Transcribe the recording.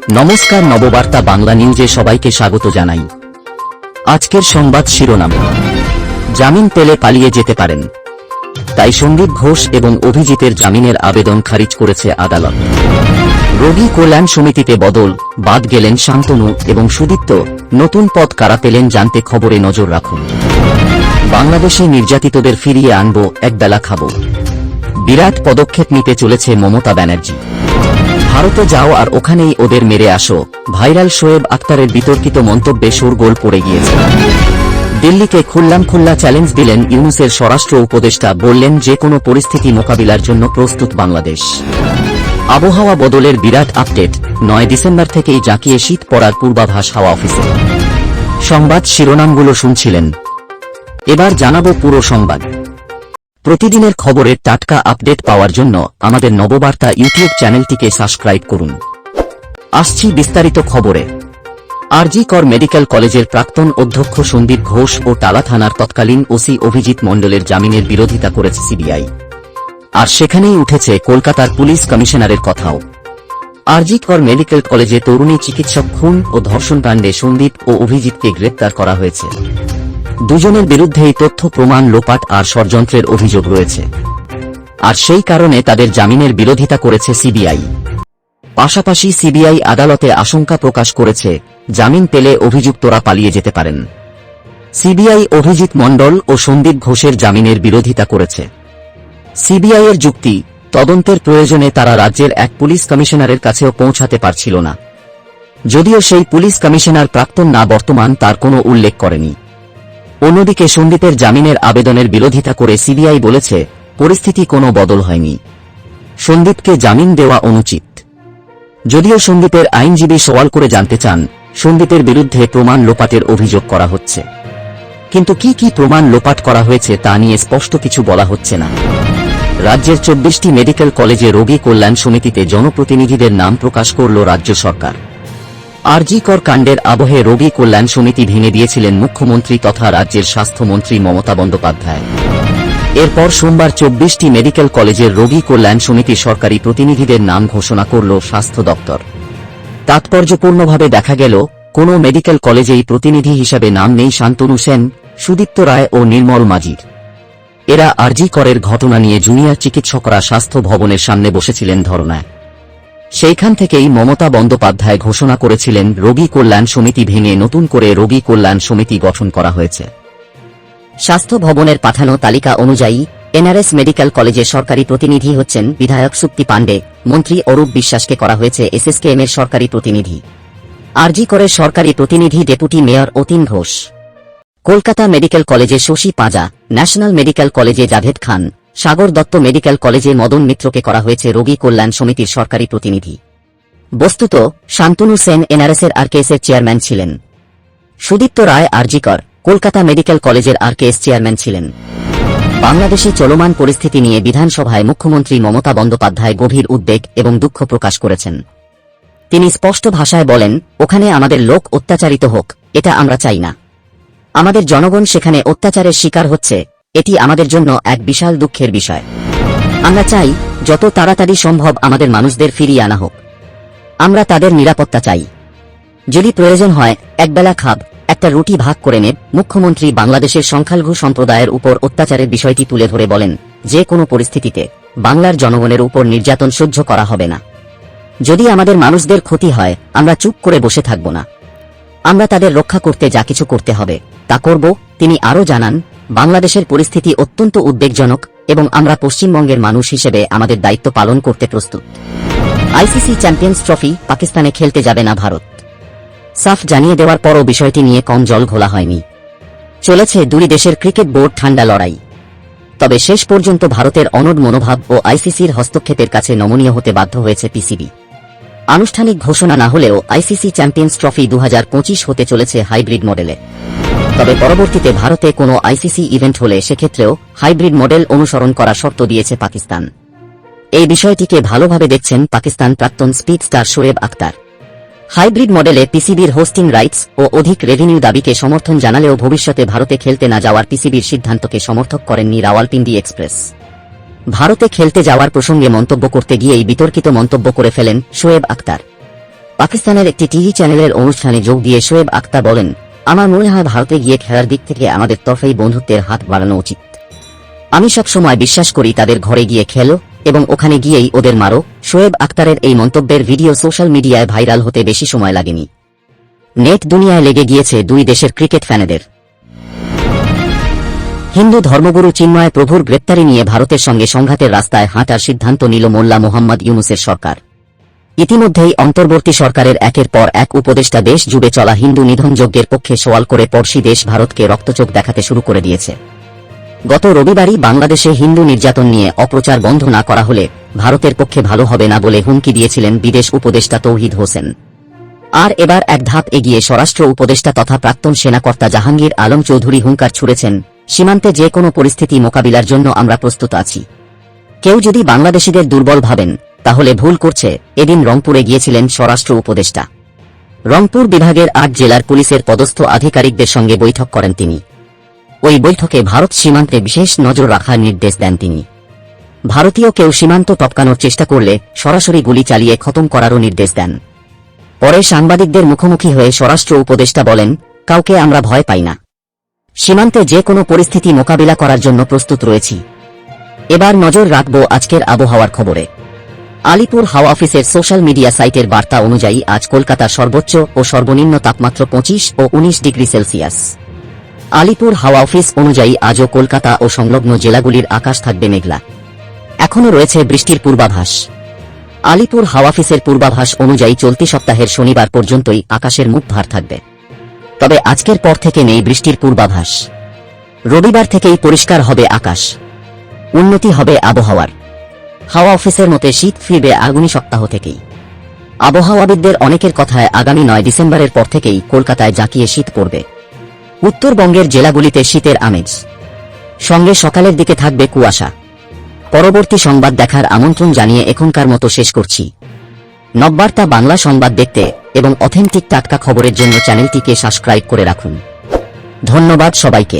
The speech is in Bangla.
নমস্কার, নববার্তা বাংলা নিউজে সবাইকে স্বাগত জানাই। আজকের সংবাদ শিরোনাম: জামিন পেলে পালিয়ে যেতে পারেন, তাই সন্দীপ ঘোষ এবং অভিজিতের জামিনের আবেদন খারিজ করেছে আদালত। রোগী কল্যাণ সমিতিতে বদল, বাদ গেলেন শান্তনু এবং সুদীপ্ত, নতুন পদ কারা পেলেন জানতে খবরে নজর রাখুন। বাংলাদেশে নির্যাতিতদের ফিরিয়ে আনব, একবেলা খাব, বিরাট পদক্ষেপ নিতে চলেছে মমতা ব্যানার্জি। ভারতে যাও আর ওখানেই ওদের মেরে আসো, ভাইরাল শোয়েব আখতারের বিতর্কিত মন্তব্যে শোরগোল পড়ে গিয়েছে। দিল্লিকে খোল্লা চ্যালেঞ্জ দিলেন ইউনূসের স্বরাষ্ট্র উপদেষ্টা, বললেন যে কোনো পরিস্থিতি মোকাবিলার জন্য প্রস্তুত বাংলাদেশ। আবহাওয়া বদলের বিরাট আপডেট, 9 ডিসেম্বর থেকেই জাঁকিয়ে শীত পড়ার পূর্বাভাস হাওয়া অফিসে। সংবাদ শিরোনামগুলো শুনছিলেন, এবার জানাবো পুরো সংবাদ। প্রতিদিনের খবরের টাটকা আপডেট পাওয়ার জন্য আমাদের নববার্তা ইউটিউব চ্যানেলটিকে সাবস্ক্রাইব করুন। আসছি বিস্তারিত খবরে। আরজি কর মেডিকেল কলেজের প্রাক্তন অধ্যক্ষ সন্দীপ ঘোষ ও টালা থানার তৎকালীন ওসি অভিজিৎ মণ্ডলের জামিনের বিরোধিতা করেছে সিবিআই। আর সেখানেই উঠেছে কলকাতার পুলিশ কমিশনারের কথাও। আরজি কর মেডিকেল কলেজে তরুণী চিকিৎসক খুন ও ধর্ষণকাণ্ডে সন্দীপ ও অভিজিৎকে গ্রেপ্তার করা হয়েছে। দুজনের বিরুদ্ধেই তথ্য প্রমাণ লোপাট আর ষড়যন্ত্রের অভিযোগ রয়েছে, আর সেই কারণে তাদের জামিনের বিরোধিতা করেছে সিবিআই। পাশাপাশি সিবিআই আদালতে আশঙ্কা প্রকাশ করেছে, জামিন পেলে অভিযুক্তরা পালিয়ে যেতে পারেন। সিবিআই অভিজিৎ মণ্ডল ও সন্দীপ ঘোষের জামিনের বিরোধিতা করেছে। সিবিআইয়ের যুক্তি, তদন্তের প্রয়োজনে তারা রাজ্যের এক পুলিশ কমিশনারের কাছেও পৌঁছাতে পারছিল না। যদিও সেই পুলিশ কমিশনার প্রাক্তন না বর্তমান, তার কোনো উল্লেখ করেনি। অন্যদিকে সন্দীপের জামিনের আবেদনের বিরোধিতা করে সিবিআই বলেছে, পরিস্থিতি কোনো বদল হয়নি, সন্দীপকে জামিন দেওয়া অনুচিত। যদিও সন্দীপের আইনজীবী সওয়াল করে জানতে চান, সন্দীপের বিরুদ্ধে প্রমাণ লোপাটের অভিযোগ করা হচ্ছে, কিন্তু কি কি প্রমাণ লোপাট করা হয়েছে তা নিয়ে স্পষ্ট কিছু বলা হচ্ছে না। রাজ্যের 24টি মেডিকেল কলেজে রোগী কল্যাণ সমিতিতে জনপ্রতিনিধিদের নাম প্রকাশ করল রাজ্য সরকার। আরজি কর কাণ্ডের আবহে রোগী কল্যাণ সমিতি ভেঙে দিয়েছিলেন মুখ্যমন্ত্রী তথা রাজ্যের স্বাস্থ্যমন্ত্রী মমতা বন্দ্যোপাধ্যায়। এরপর সোমবার 24টি মেডিকেল কলেজের রোগী কল্যাণ সমিতির সরকারি প্রতিনিধিদের নাম ঘোষণা করল স্বাস্থ্য দপ্তর। তাৎপর্যপূর্ণভাবে দেখা গেল, কোনো মেডিকেল কলেজেই প্রতিনিধি হিসাবে নাম নেই শান্তনু সেন, সুদীপ্ত রায় ও নির্মল মাঝির। এরা আরজি করের ঘটনা নিয়ে জুনিয়র চিকিৎসকরা স্বাস্থ্য ভবনের সামনে বসেছিলেন ধর্নায়। সেইখান থেকেই মমতা বন্দ্যোপাধ্যায় ঘোষণা করেছিলেন, রোগী কল্যাণ সমিতি ভেঙে নতুন করে রোগী কল্যাণ সমিতি গঠন করা হয়েছে। স্বাস্থ্য ভবনের পাঠানো তালিকা অনুযায়ী এনআরএস মেডিকেল কলেজের সরকারি প্রতিনিধি হচ্ছেন বিধায়ক সুক্তি পাণ্ডে, মন্ত্রী অরূপ বিশ্বাসকে করা হয়েছে এসএসকেএম এর সরকারি প্রতিনিধি। আরজি করের সরকারি প্রতিনিধি deputy mayor Atin Ghosh. Kolkata medical কলেজে শশী পাঁজা, ন্যাশনাল মেডিকেল কলেজে জাভেদ খান, সাগর দত্ত মেডিকেল কলেজে মদন মিত্রকে করা হয়েছে রোগী কল্যাণ সমিতির সরকারি প্রতিনিধি। বস্তুত শান্তনু সেন এনআরএসের আরকেএসের চেয়ারম্যান ছিলেন। সুদীপ্ত রায় আরজি কর কলকাতা মেডিকেল কলেজের আরকেএস চেয়ারম্যান ছিলেন। বাংলাদেশে চলমান পরিস্থিতি নিয়ে বিধানসভায় মুখ্যমন্ত্রী মমতা বন্দ্যোপাধ্যায় গভীর উদ্বেগ এবং দুঃখ প্রকাশ করেছেন। তিনি স্পষ্ট ভাষায় বলেন, ওখানে আমাদের লোক অত্যাচারিত হোক, এটা আমরা চাই না। আমাদের জনগণ সেখানে অত্যাচারের শিকার হচ্ছে, এটি আমাদের জন্য এক বিশাল দুঃখের বিষয়। আমরা চাই যত তাড়াতাড়ি সম্ভব আমাদের মানুষদের ফিরিয়ে আনা হোক। আমরা তাদের নিরাপত্তা চাই। যদি প্রয়োজন হয় একবেলা খাব, একটা রুটি ভাগ করে নেব। মুখ্যমন্ত্রী বাংলাদেশের সংখ্যালঘু সম্প্রদায়ের উপর অত্যাচারের বিষয়টি তুলে ধরে বলেন, যে কোনো পরিস্থিতিতে বাংলার জনগণের উপর নির্যাতন সহ্য করা হবে না। যদি আমাদের মানুষদের ক্ষতি হয়, আমরা চুপ করে বসে থাকব না। আমরা তাদের রক্ষা করতে যা কিছু করতে হবে তা করব। তিনি আরও জানান, বাংলাদেশের পরিস্থিতি অত্যন্ত উদ্বেগজনক এবং আমরা পশ্চিমবঙ্গের মানুষ হিসেবে আমাদের দায়িত্ব পালন করতে প্রস্তুত। আইসিসি চ্যাম্পিয়ন্স ট্রফি পাকিস্তানে খেলতে যাবে না ভারত। সাফ জানিয়ে দেওয়ার পরও বিষয়টি নিয়ে কম জল ঘোলা হয়নি। চলেছে দুই দেশের ক্রিকেট বোর্ড ঠান্ডা লড়াই। তবে শেষ পর্যন্ত ভারতের অনড় মনোভাব ও আইসিসির হস্তক্ষেপের কাছে নমনীয় হতে বাধ্য হয়েছে পিসিবি। আনুষ্ঠানিক ঘোষণা না হলেও আইসিসি চ্যাম্পিয়ন্স ট্রফি 2025 হতে চলেছে হাইব্রিড মডেলে। তবে পরবর্তীতে ভারতে কোনো আইসিসি ইভেন্ট হলে সেক্ষেত্রেও হাইব্রিড মডেল অনুসরণ করার শর্ত দিয়েছে পাকিস্তান। এই বিষয়টিকে ভালোভাবে দেখছেন পাকিস্তান প্রাক্তন speed star Shoaib Akhtar. Hybrid মডেলে পিসিবির হোস্টিং রাইটস ও অধিক রেভিনিউ দাবিকে সমর্থন জানালেও ভবিষ্যতে ভারতে খেলতে না যাওয়ার পিসিবির সিদ্ধান্তকে সমর্থন করেননি রাওয়ালপিন্ডি এক্সপ্রেস। ভারতে খেলতে যাওয়ার প্রসঙ্গে মন্তব্য করতে গিয়েই বিতর্কিত মন্তব্য করে ফেলেন শোয়েব আখতার। পাকিস্তানের একটি টিভি চ্যানেলের অনুষ্ঠানে যোগ দিয়ে শোয়েব আখতার বলেন, আমার মনে হয় ভারতে গিয়ে খেলার দিক থেকে আমাদের তরফেই বন্ধুত্বের হাত বাড়ানো উচিত। আমি সব সময় বিশ্বাস করি তাদের ঘরে গিয়ে খেলো এবং ওখানে গিয়েই ওদের মারো। শোয়েব আখতারের এই মন্তব্যের ভিডিও সোশ্যাল মিডিয়ায় ভাইরাল হতে বেশি সময় লাগেনি। নেট দুনিয়ায় লেগে গিয়েছে দুই দেশের ক্রিকেট ফ্যানেদের। হিন্দু ধর্মগুরু চিন্ময় প্রভুর গ্রেপ্তারি নিয়ে ভারতের সঙ্গে সংঘাতের রাস্তায় হাঁটার সিদ্ধান্ত নিল মোল্লা মোহাম্মদ ইউনুসের সরকার। ইতিমধ্যেই অন্তর্বর্তী সরকারের একের পর এক উপদেষ্টা দেশ জুড়ে চলা হিন্দু নিধনযজ্ঞের পক্ষে সওয়াল করে পড়শি দেশ ভারতকে রক্তচোখ দেখাতে শুরু করে দিয়েছে। গত রবিবারই বাংলাদেশে হিন্দু নির্যাতন নিয়ে অপপ্রচার বন্ধ না করা হলে ভারতের পক্ষে ভালো হবে না বলে হুমকি দিয়েছিলেন বিদেশ উপদেষ্টা তৌহিদ হোসেন। আর এবার এক ধাপ এগিয়ে স্বরাষ্ট্র উপদেষ্টা তথা প্রাক্তন সেনাকর্তা জাহাঙ্গীর আলম চৌধুরী হুঙ্কার ছুড়েছেন, সীমান্তে যে কোনো পরিস্থিতি মোকাবিলার জন্য আমরা প্রস্তুত আছি। কেউ যদি বাংলাদেশিদের দুর্বল ভাবেন তাহলে ভুল করছে। এদিন রংপুরে গিয়েছিলেন স্বরাষ্ট্র উপদেষ্টা। রংপুর বিভাগের ৮ জেলার পুলিশের পদস্থ আধিকারিকদের সঙ্গে বৈঠক করেন তিনি। ওই বৈঠকে ভারত সীমান্তে বিশেষ নজর রাখার নির্দেশ দেন তিনি। ভারতীয় কেউ সীমান্ত টপকানোর চেষ্টা করলে সরাসরি গুলি চালিয়ে খতম করারও নির্দেশ দেন। পরে সাংবাদিকদের মুখোমুখি হয়ে স্বরাষ্ট্র উপদেষ্টা বলেন, কাউকে আমরা ভয় পাই না। সীমান্তে যে কোনো পরিস্থিতি মোকাবিলা করার জন্য প্রস্তুত রয়েছি। এবার নজর রাখব আজকের আবহাওয়ার খবরে। আলিপুর হাওয়া অফিসের সোশ্যাল মিডিয়া সাইটের বার্তা অনুযায়ী আজ কলকাতার সর্বোচ্চ ও সর্বনিম্ন তাপমাত্রা 25 ও 19 ডিগ্রি সেলসিয়াস। আলিপুর হাওয়া অফিস অনুযায়ী আজও কলকাতা ও সংলগ্ন জেলাগুলির আকাশ থাকবে মেঘলা। এখনও রয়েছে বৃষ্টির পূর্বাভাস। আলিপুর হাওয়া অফিসের পূর্বাভাস অনুযায়ী চলতি সপ্তাহের শনিবার পর্যন্তই আকাশের মুখ ভার থাকবে। তবে আজকের পর থেকে নেই বৃষ্টির পূর্বাভাস। রবিবার থেকেই পরিষ্কার হবে আকাশ, উন্নতি হবে আবহাওয়ার। হাওয়া অফিসের মতে শীত ফিরবে আগামী সপ্তাহ থেকেই। আবহাওয়াবিদদের অনেকের কথায় আগামী 9 ডিসেম্বরের পর থেকেই কলকাতায় জাঁকিয়ে শীত পড়বে। উত্তরবঙ্গের জেলাগুলিতে শীতের আমেজ, সঙ্গে সকালের দিকে থাকবে কুয়াশা। পরবর্তী সংবাদ দেখার আমন্ত্রণ জানিয়ে এখনকার মতো শেষ করছি। নববার্তা বাংলা সংবাদ দেখতে এবং অথেন্টিক টাটকা খবরের জন্য চ্যানেলটিকে সাবস্ক্রাইব করে রাখুন। ধন্যবাদ সবাইকে।